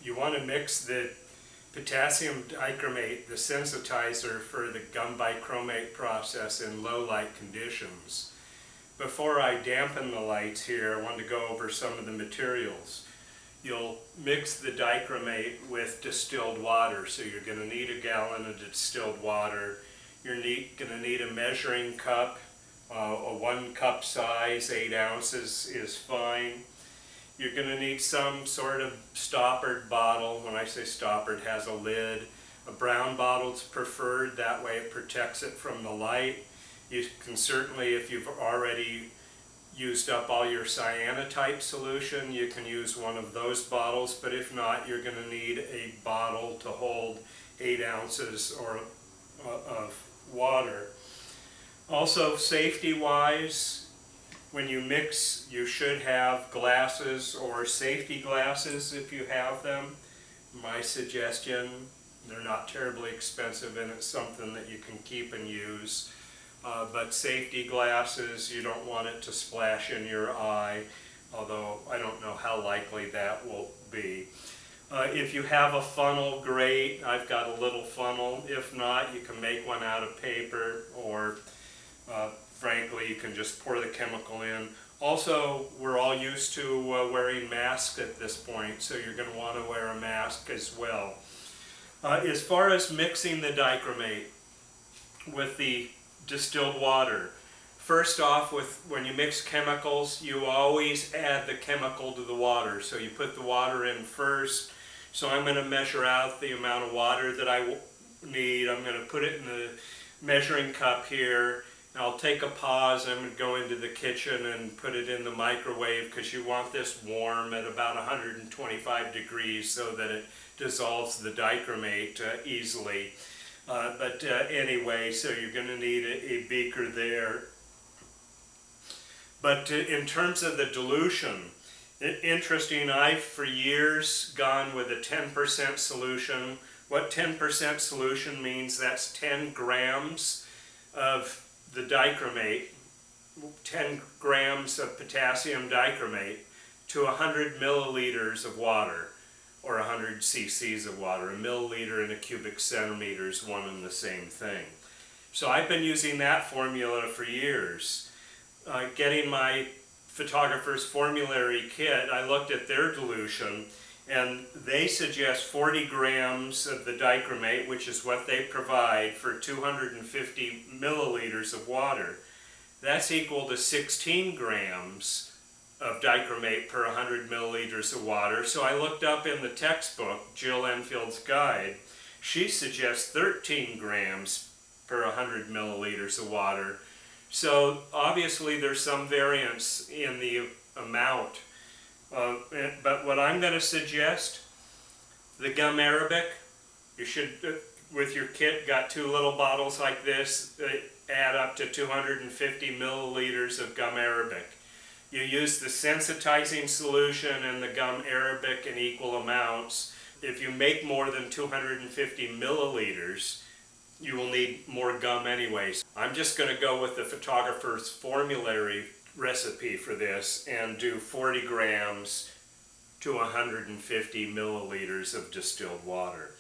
you want to mix the potassium dichromate, the sensitizer for the gum bichromate process in low light conditions. Before I dampen the lights here, I want to go over some of the materials. You'll mix the dichromate with distilled water, so you're going to need a gallon of distilled water. You're going to need a measuring cup, a 1 cup size, 8 ounces is fine. You're going to need some sort of stoppered bottle. When I say stoppered, it has a lid. A brown bottle's preferred, that way it protects it from the light. You can certainly, if you've already used up all your cyanotype solution, you can use one of those bottles, but if not, you're going to need a bottle to hold 8 ounces of water. Also, safety-wise, when you mix, you should have glasses or safety glasses if you have them. My suggestion, they're not terribly expensive and it's something that you can keep and use. But safety glasses, you don't want it to splash in your eye, although I don't know how likely that will be. If you have a funnel, great. I've got a little funnel. If not, you can make one out of paper, or frankly, you can just pour the chemical in. Also, we're all used to wearing masks at this point, so you're going to want to wear a mask as well. As far as mixing the dichromate with the distilled water, first off, when you mix chemicals, you always add the chemical to the water. So you put the water in first. So I'm going to measure out the amount of water that I need. I'm going to put it in the measuring cup here. I'll take a pause. I'm going to go into the kitchen and put it in the microwave, because you want this warm at about 125 degrees so that it dissolves the dichromate easily. Anyway, so you're going to need a beaker there. But in terms of the dilution, interesting, I've for years gone with a 10% solution. What 10% solution means, that's 10 grams of the dichromate, 10 grams of potassium dichromate to 100 milliliters of water, or 100 cc's of water. A milliliter and a cubic centimeter is one and the same thing. So I've been using that formula for years. Getting my photographer's formulary kit, I looked at their dilution, and they suggest 40 grams of the dichromate, which is what they provide, for 250 milliliters of water. That's equal to 16 grams of dichromate per 100 milliliters of water. So I looked up in the textbook, Jill Enfield's guide. She suggests 13 grams per 100 milliliters of water. So obviously there's some variance in the amount. But what I'm going to suggest, the gum arabic, you should, with your kit, got 2 little bottles like this, add up to 250 milliliters of gum arabic. You use the sensitizing solution and the gum arabic in equal amounts. If you make more than 250 milliliters, you will need more gum anyways. I'm just going to go with the photographer's formulary recipe for this and do 40 grams to 150 milliliters of distilled water.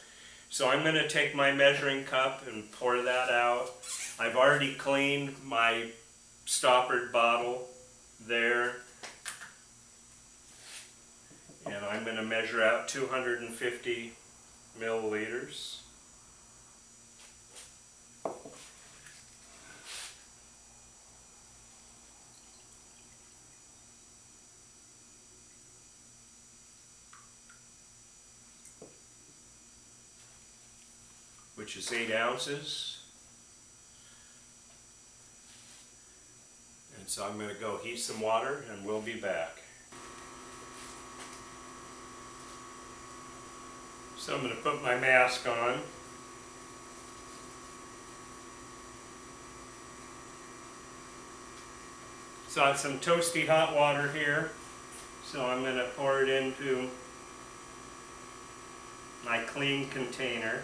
So I'm going to take my measuring cup and pour that out. I've already cleaned my stoppered bottle there, and I'm going to measure out 250 milliliters. Which is 8 ounces. And so I'm going to go heat some water and we'll be back. So I'm going to put my mask on. So I have some toasty hot water here. So I'm going to pour it into my clean container.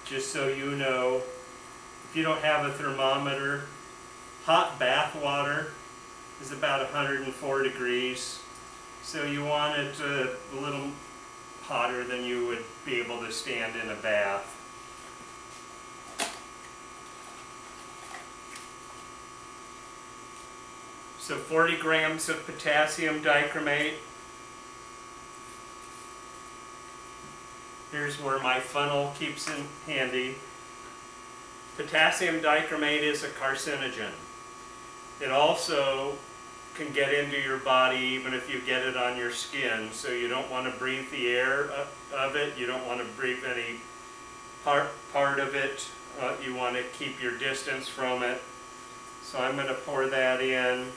Just so you know, if you don't have a thermometer, hot bath water is about 104 degrees. So you want it a little hotter than you would be able to stand in a bath. So 40 grams of potassium dichromate. Here's where my funnel keeps in handy. Potassium dichromate is a carcinogen. It also can get into your body even if you get it on your skin, so you don't want to breathe the air of it, you don't want to breathe any part of it, you want to keep your distance from it. So I'm going to pour that in.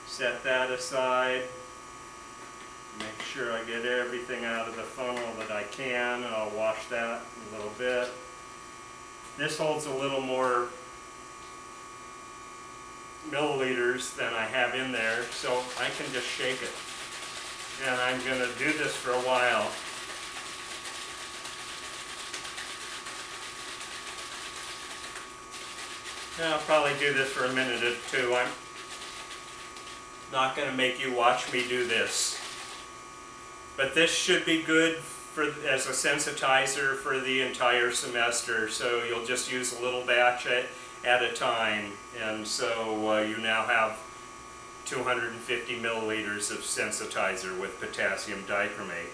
Set that aside. Make sure I get everything out of the funnel that I can, and I'll wash that a little bit. This holds a little more milliliters than I have in there, so I can just shake it. And I'm going to do this for a while. Now, I'll probably do this for a minute or two. I'm not going to make you watch me do this. But this should be good as a sensitizer for the entire semester, so you'll just use a little batch at a time. And so you now have 250 milliliters of sensitizer with potassium dichromate.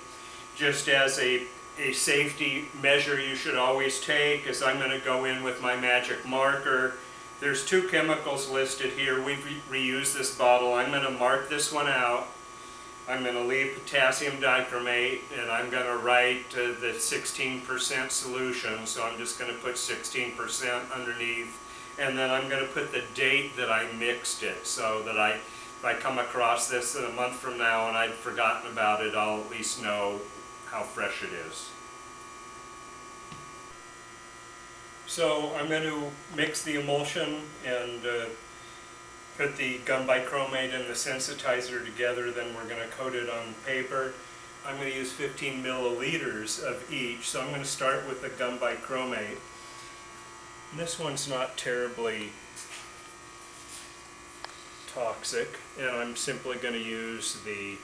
Just as a safety measure you should always take is I'm going to go in with my magic marker. There's 2 chemicals listed here. We've reused this bottle. I'm going to mark this one out. I'm going to leave potassium dichromate, and I'm going to write the 16% solution, so I'm just going to put 16% underneath, and then I'm going to put the date that I mixed it, so that if I come across this in a month from now and I've forgotten about it, I'll at least know how fresh it is. So I'm going to mix the emulsion and put the gum bichromate and the sensitizer together, then we're going to coat it on paper. I'm going to use 15 milliliters of each, so I'm going to start with the gum bichromate. And this one's not terribly toxic, and I'm simply going to use the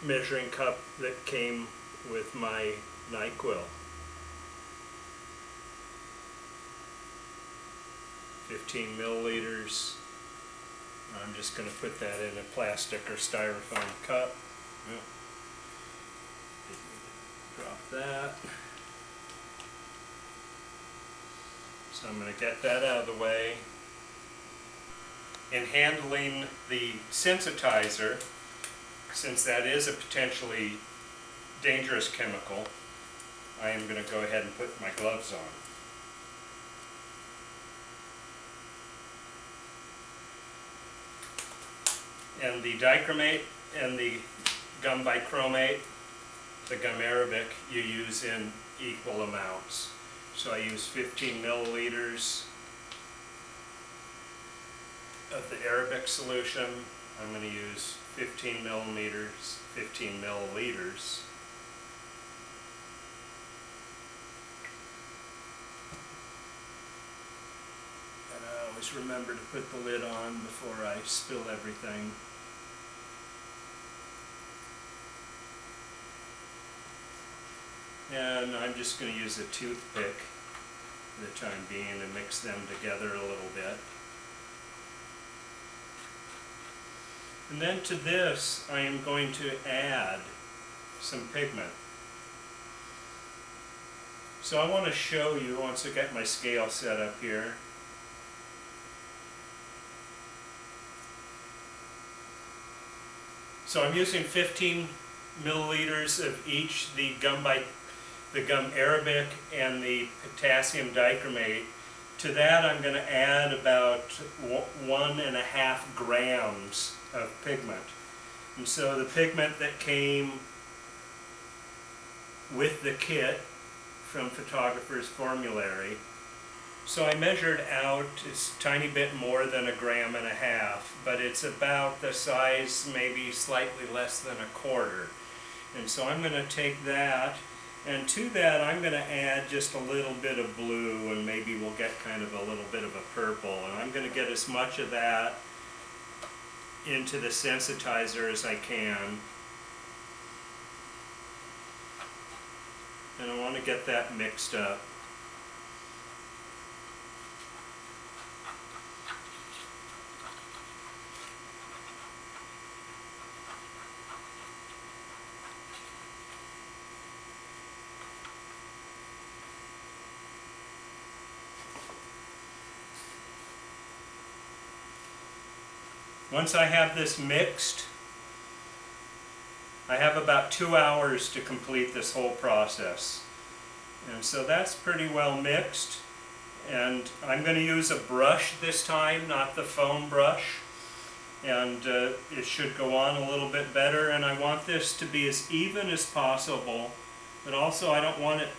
measuring cup that came with my NyQuil. 15 milliliters. I'm just going to put that in a plastic or styrofoam cup. Yep. Drop that. So I'm going to get that out of the way. In handling the sensitizer, since that is a potentially dangerous chemical, I am going to go ahead and put my gloves on. And the dichromate and the gum bichromate, the gum arabic, you use in equal amounts. So I use 15 milliliters of the arabic solution. I'm going to use 15 milliliters. And I always remember to put the lid on before I spill everything. And I'm just going to use a toothpick for the time being and mix them together a little bit. And then to this, I am going to add some pigment. So I want to show you, once I get my scale set up here, so I'm using 15 milliliters of each, the gum arabic and the potassium dichromate. To that I'm going to add about 1.5 grams of pigment. And so the pigment that came with the kit from Photographer's Formulary. So I measured out, it's a tiny bit more than 1.5 grams, but it's about the size, maybe slightly less than 1/4. And so I'm going to take that, and to that I'm going to add just a little bit of blue, and maybe we'll get kind of a little bit of a purple. And I'm going to get as much of that into the sensitizer as I can. And I want to get that mixed up. Once I have this mixed, I have about 2 hours to complete this whole process. And so that's pretty well mixed. And I'm going to use a brush this time, not the foam brush. And it should go on a little bit better. And I want this to be as even as possible, but also I don't want it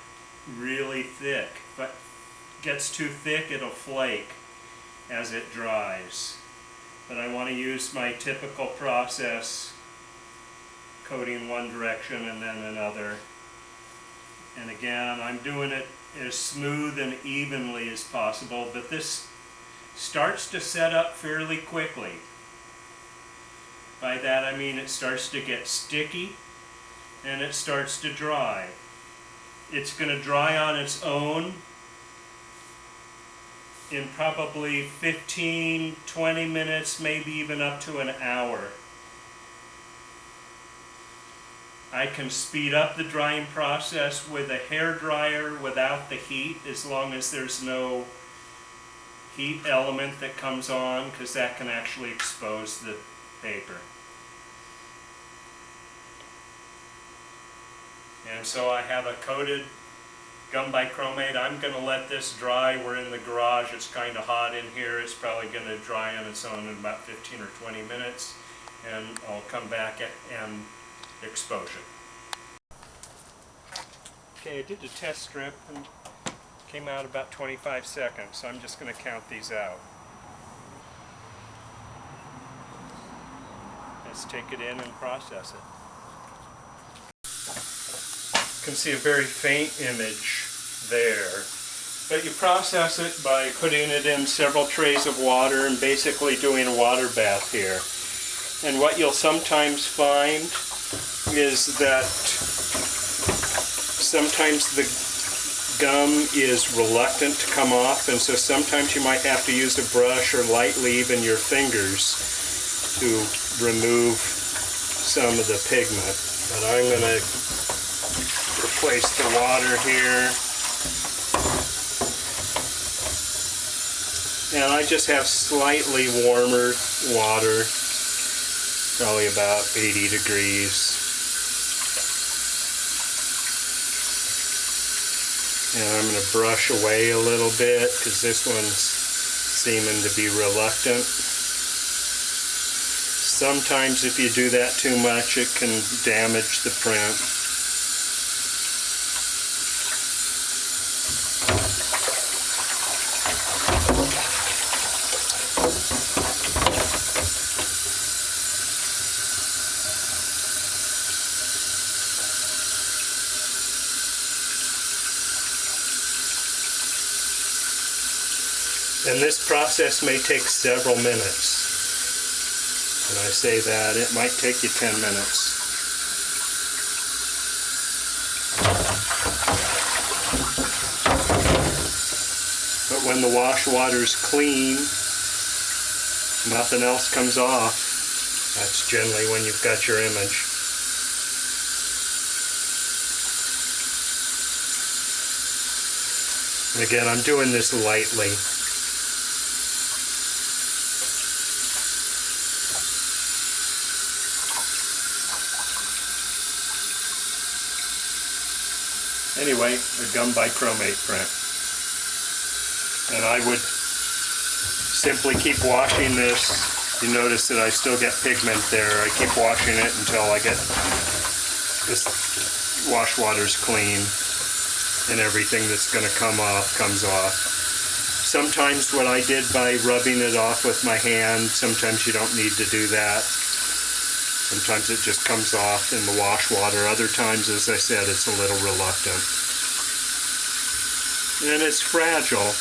really thick. If it gets too thick, it'll flake as it dries. But I want to use my typical process, coating one direction and then another. And again, I'm doing it as smooth and evenly as possible, but this starts to set up fairly quickly. By that I mean it starts to get sticky and it starts to dry. It's going to dry on its own in probably 15, 20 minutes, maybe even up to an hour. I can speed up the drying process with a hair dryer without the heat, as long as there's no heat element that comes on, because that can actually expose the paper. And so I have a coated Gum Bichromate. I'm going to let this dry. We're in the garage. It's kind of hot in here. It's probably going to dry on its own in about 15 or 20 minutes. And I'll come back and expose it. Okay, I did a test strip and came out about 25 seconds. So I'm just going to count these out. Let's take it in and process it. You can see a very faint image there, but you process it by putting it in several trays of water and basically doing a water bath here. And what you'll sometimes find is that sometimes the gum is reluctant to come off, and so sometimes you might have to use a brush or lightly even your fingers to remove some of the pigment. But I'm going to replace the water here. And I just have slightly warmer water, probably about 80 degrees. And I'm going to brush away a little bit because this one's seeming to be reluctant. Sometimes if you do that too much, it can damage the print. And this process may take several minutes. When I say that, it might take you 10 minutes. But when the wash water's clean, nothing else comes off, that's generally when you've got your image. And again, I'm doing this lightly. Anyway, a Gum Bichromate print. And I would simply keep washing this. You notice that I still get pigment there. I keep washing it until I get this wash water's clean and everything that's going to come off comes off. Sometimes what I did by rubbing it off with my hand, sometimes you don't need to do that. Sometimes it just comes off in the wash water. Other times, as I said, it's a little reluctant. And it's fragile,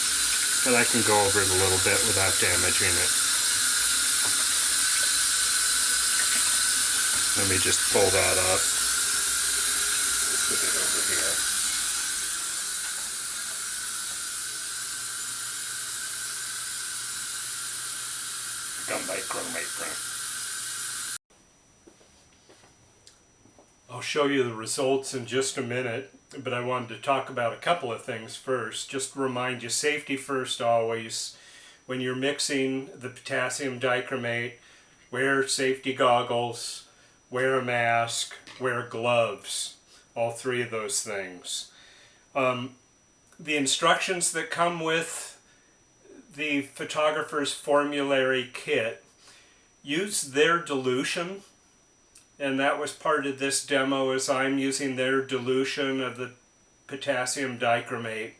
but I can go over it a little bit without damaging it. Let me just pull that up. Put it over here. Gum Bichromate print. I'll show you the results in just a minute, but I wanted to talk about a couple of things first. Just to remind you, safety first always. When you're mixing the potassium dichromate, wear safety goggles, wear a mask, wear gloves. All three of those things. The instructions that come with the photographer's formulary kit use their dilution, and that was part of this demo, as I'm using their dilution of the potassium dichromate.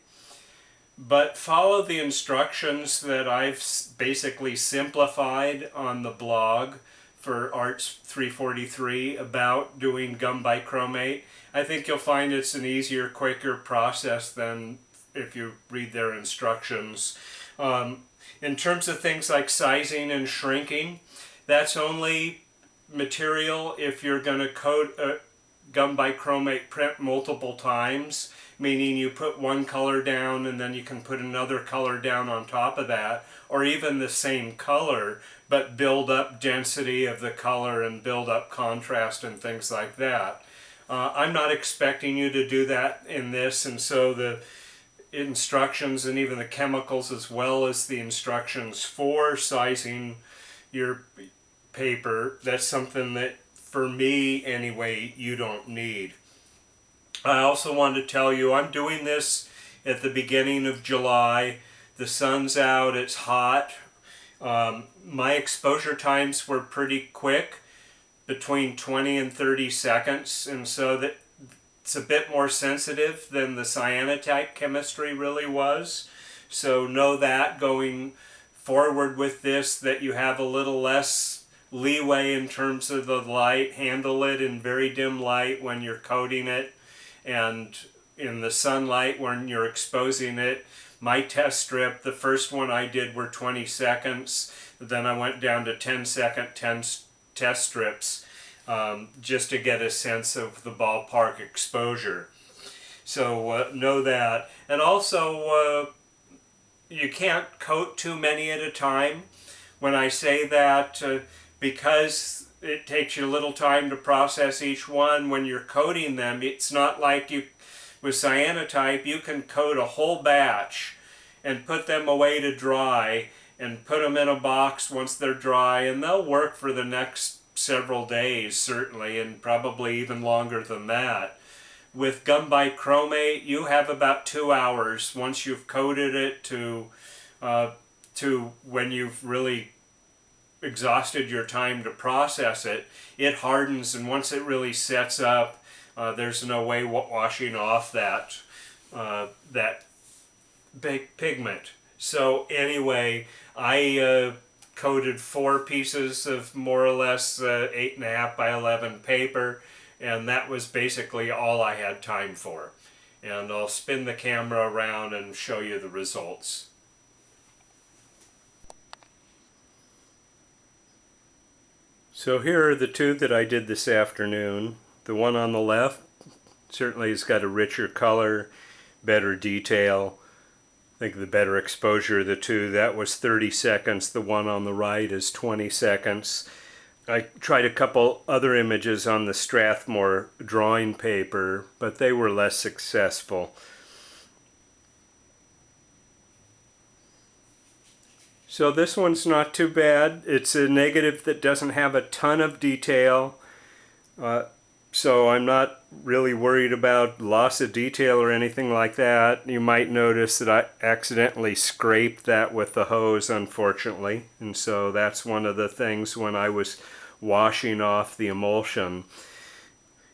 But follow the instructions that I've basically simplified on the blog for Arts 343 about doing gum bichromate. I think you'll find it's an easier, quicker process than if you read their instructions. In terms of things like sizing and shrinking, that's only material if you're going to coat a gum bichromate print multiple times, meaning you put one color down and then you can put another color down on top of that, or even the same color, but build up density of the color and build up contrast and things like that. I'm not expecting you to do that in this, and so the instructions and even the chemicals, as well as the instructions for sizing your paper, that's something that, for me anyway, you don't need. I also want to tell you I'm doing this at the beginning of July. The sun's out, it's hot. My exposure times were pretty quick, between 20 and 30 seconds, and so that it's a bit more sensitive than the cyanotype chemistry really was. So know that going forward with this, that you have a little less leeway in terms of the light. Handle it in very dim light when you're coating it, and in the sunlight when you're exposing it. My test strip, the first one I did were 20 seconds, then I went down to 10-second test strips, just to get a sense of the ballpark exposure. So know that. And also, you can't coat too many at a time. When I say that, because it takes you a little time to process each one, when you're coating them, it's not like you, with cyanotype, you can coat a whole batch and put them away to dry and put them in a box once they're dry, and they'll work for the next several days, certainly, and probably even longer than that. With gum bichromate, you have about 2 hours once you've coated it to when you've really exhausted your time to process it. It hardens, and once it really sets up, there's no way washing off that big pigment. So anyway, I coated 4 pieces of more or less 8.5 by 11 paper, and that was basically all I had time for. And I'll spin the camera around and show you the results. So here are the two that I did this afternoon. The one on the left certainly has got a richer color, better detail. I think the better exposure of the two, that was 30 seconds. The one on the right is 20 seconds. I tried a couple other images on the Strathmore drawing paper, but they were less successful. So this one's not too bad. It's a negative that doesn't have a ton of detail. So I'm not really worried about loss of detail or anything like that. You might notice that I accidentally scraped that with the hose, unfortunately. And so that's one of the things when I was washing off the emulsion.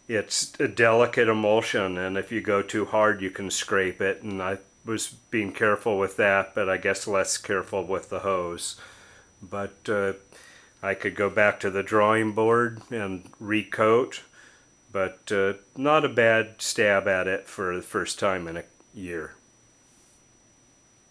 It's a delicate emulsion, and if you go too hard you can scrape it, and I was being careful with that, but I guess less careful with the hose. But I could go back to the drawing board and recoat, but not a bad stab at it for the first time in a year.